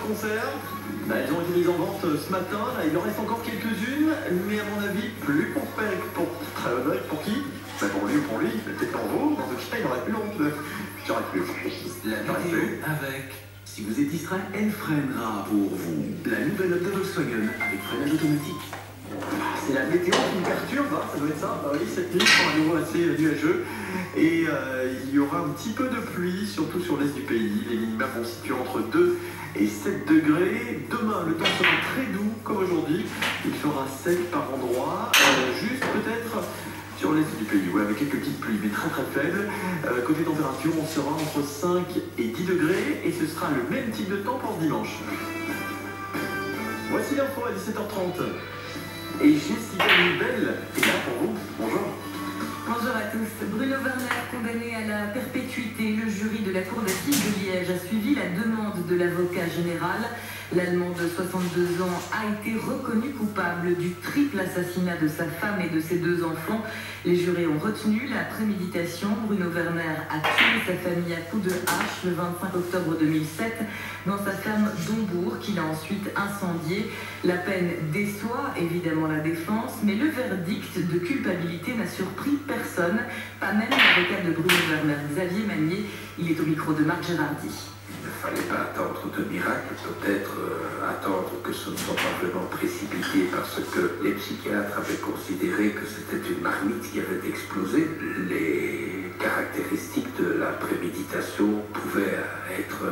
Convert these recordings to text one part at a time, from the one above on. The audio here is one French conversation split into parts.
conserves. Elles ont été mises en vente ce matin. Là, il en reste encore quelques-unes, mais à mon avis, plus pour qui pour lui ou pour lui, peut-être en vaut. Dans ce cas, il n'aurait plus honte. J'aurais plus. La météo avec... Si vous êtes distrait, elle freinera pour vous. La nouvelle Opel Volkswagen avec freinage automatique. C'est la météo qui me perturbe, hein, ça doit être ça. Oui, cette nuit sera à nouveau assez nuageux. Et il y aura un petit peu de pluie, surtout sur l'est du pays. Les minima vont se situer entre 2 et 7 degrés. Demain, le temps sera très doux, comme aujourd'hui. Il fera sec par endroits, juste peut-être sur l'est du pays, ouais, avec quelques petites pluies, mais très très faibles. Côté température, on sera entre 5 et 10 degrés, et ce sera le même type de temps pour ce dimanche. Voici l'info à 17h30. Et Jessica Nibel est là pour vous. Bonjour. Bonjour à tous. Bruno Werner, condamné à la perpétuité, le jury de la Cour d'assises de Liège a suivi la demande de l'avocat général. L'Allemand de 62 ans a été reconnu coupable du triple assassinat de sa femme et de ses 2 enfants. Les jurés ont retenu la préméditation. Bruno Werner a tué sa famille à coups de hache le 25 octobre 2007 dans sa ferme d'Hombourg qu'il a ensuite incendiée. La peine déçoit évidemment la défense, mais le verdict de culpabilité n'a surpris personne, pas même l'avocat de Bruno Werner, Xavier Magnier. Il est au micro de Marc Gérardi. Il ne fallait pas attendre de miracle, peut-être attendre que ce ne soit pas vraiment précipité parce que les psychiatres avaient considéré que c'était une marmite qui avait explosé. Les caractéristiques de la préméditation pouvaient être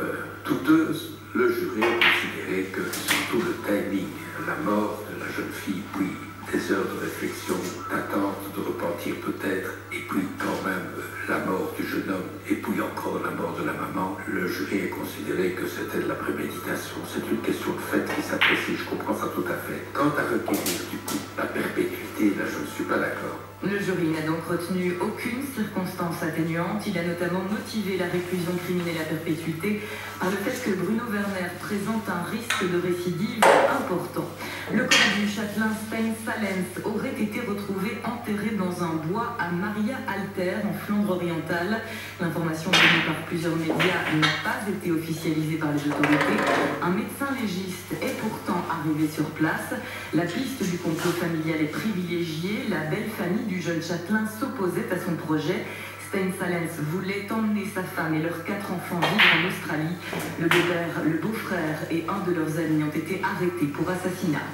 douteuses. Le jury a considéré que surtout le timing, la mort de la jeune fille, puis des heures de réflexion, d'attente, de repentir peut-être, et puis quand même la mort du jeune homme, et puis encore la mort de la maman, le jury a considéré que c'était de la préméditation. C'est une question de fait qui s'apprécie, je comprends ça tout à fait. Quant à retenir du coup la perpétuité, là je ne suis pas d'accord. Le jury n'a donc retenu aucune circonstance atténuante. Il a notamment motivé la réclusion criminelle à perpétuité par le fait que Bruno Werner présente un risque de récidive important. Le corps du châtelain Stein Salens aurait été retrouvé enterré dans un bois à Maria Alter, en Flandre orientale. L'information donnée par plusieurs médias n'a pas été officialisée par les autorités. Un médecin légiste est pourtant arrivé sur place. La piste du complot familial est privilégiée. La belle famille du jeune châtelain s'opposait à son projet. Stein Salens voulait emmener sa femme et leurs 4 enfants vivre en Australie. Le beau-père, le beau-frère et un de leurs amis ont été arrêtés pour assassinat.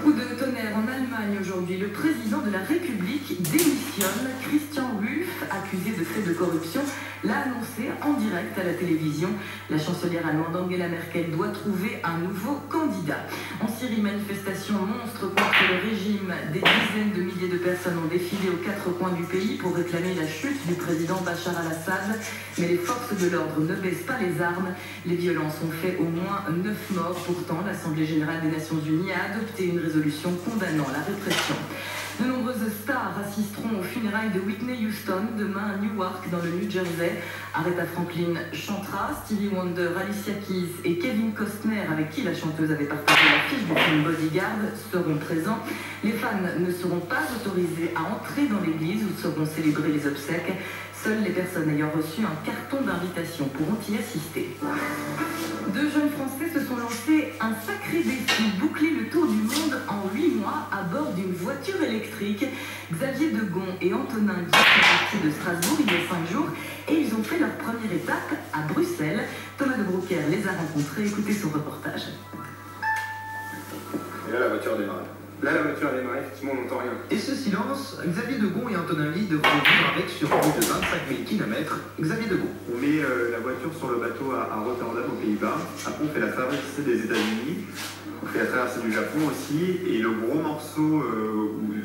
Coup de tonnerre en Allemagne aujourd'hui. Le président de la République démissionne. Christian Wulff, accusé de faits de corruption, l'a annoncé en direct à la télévision. La chancelière allemande Angela Merkel doit trouver un nouveau candidat. En Syrie, manifestation monstre contre le régime. Des dizaines de milliers de personnes ont défilé aux 4 coins du pays pour réclamer la chute du président Bachar al-Assad. Mais les forces de l'ordre ne baissent pas les armes. Les violences ont fait au moins 9 morts. Pourtant, l'Assemblée générale des Nations unies a adopté une résolution condamnant la répression. De nombreuses stars assisteront aux funérailles de Whitney Houston demain à Newark dans le New Jersey. Aretha Franklin chantera, Stevie Wonder, Alicia Keys et Kevin Costner, avec qui la chanteuse avait partagé l'affiche du film Bodyguard, seront présents. Les fans ne seront pas autorisés à entrer dans l'église où seront célébrées les obsèques. Seules les personnes ayant reçu un carton d'invitation pourront y assister. 2 jeunes Français se sont lancés un sacré défi, boucler le tour du monde en 8 mois à bord d'une voiture électrique. Xavier Degon et Antonin Guy sont partis de Strasbourg il y a 5 jours et ils ont fait leur première étape à Bruxelles. Thomas de Brouckère les a rencontrés. Écoutez son reportage. Et là, la voiture démarre. Là, la voiture a démarré, effectivement, on n'entend rien. Et ce silence, Xavier Degon et Antonin Ly devront vivre avec sur plus de 25 000 km. Xavier Degon. On met la voiture sur le bateau à Rotterdam, aux Pays-Bas. Après, on fait la traversée des États-Unis. On fait la traversée du Japon aussi. Et le gros morceau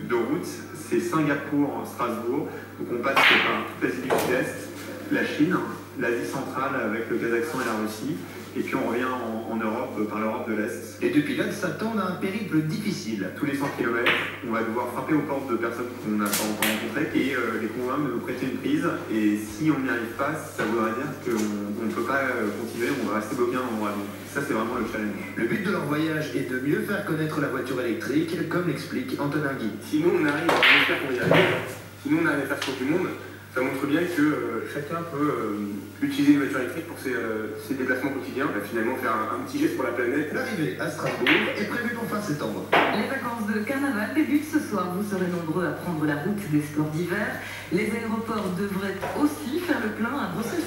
de route, c'est Singapour-Strasbourg. Donc, on passe par toute l'Asie du Sud-Est, la Chine, l'Asie centrale avec le Kazakhstan et la Russie. Et puis on revient en Europe, par l'Europe de l'Est. Les 2 pilotes s'attendent à un périple difficile. Tous les 100 km, on va devoir frapper aux portes de personnes qu'on n'a pas encore rencontrées et les convaincre de nous prêter une prise. Et si on n'y arrive pas, ça voudrait dire qu'on ne peut pas continuer, on va rester bloqué à un endroit. Donc ça, c'est vraiment le challenge. Le but de leur voyage est de mieux faire connaître la voiture électrique, comme l'explique Antonin Guy. Sinon, on arrive, on espère qu'on y arrive. Sinon, on arrive à faire sur du monde. Ça montre bien que chacun peut utiliser une voiture électrique pour ses déplacements quotidiens. Finalement, faire un petit geste pour la planète. L'arrivée à Strasbourg est prévue pour fin septembre. Les vacances de carnaval débutent ce soir. Vous serez nombreux à prendre la route des sports d'hiver. Les aéroports devraient aussi faire le plein à Bruxelles.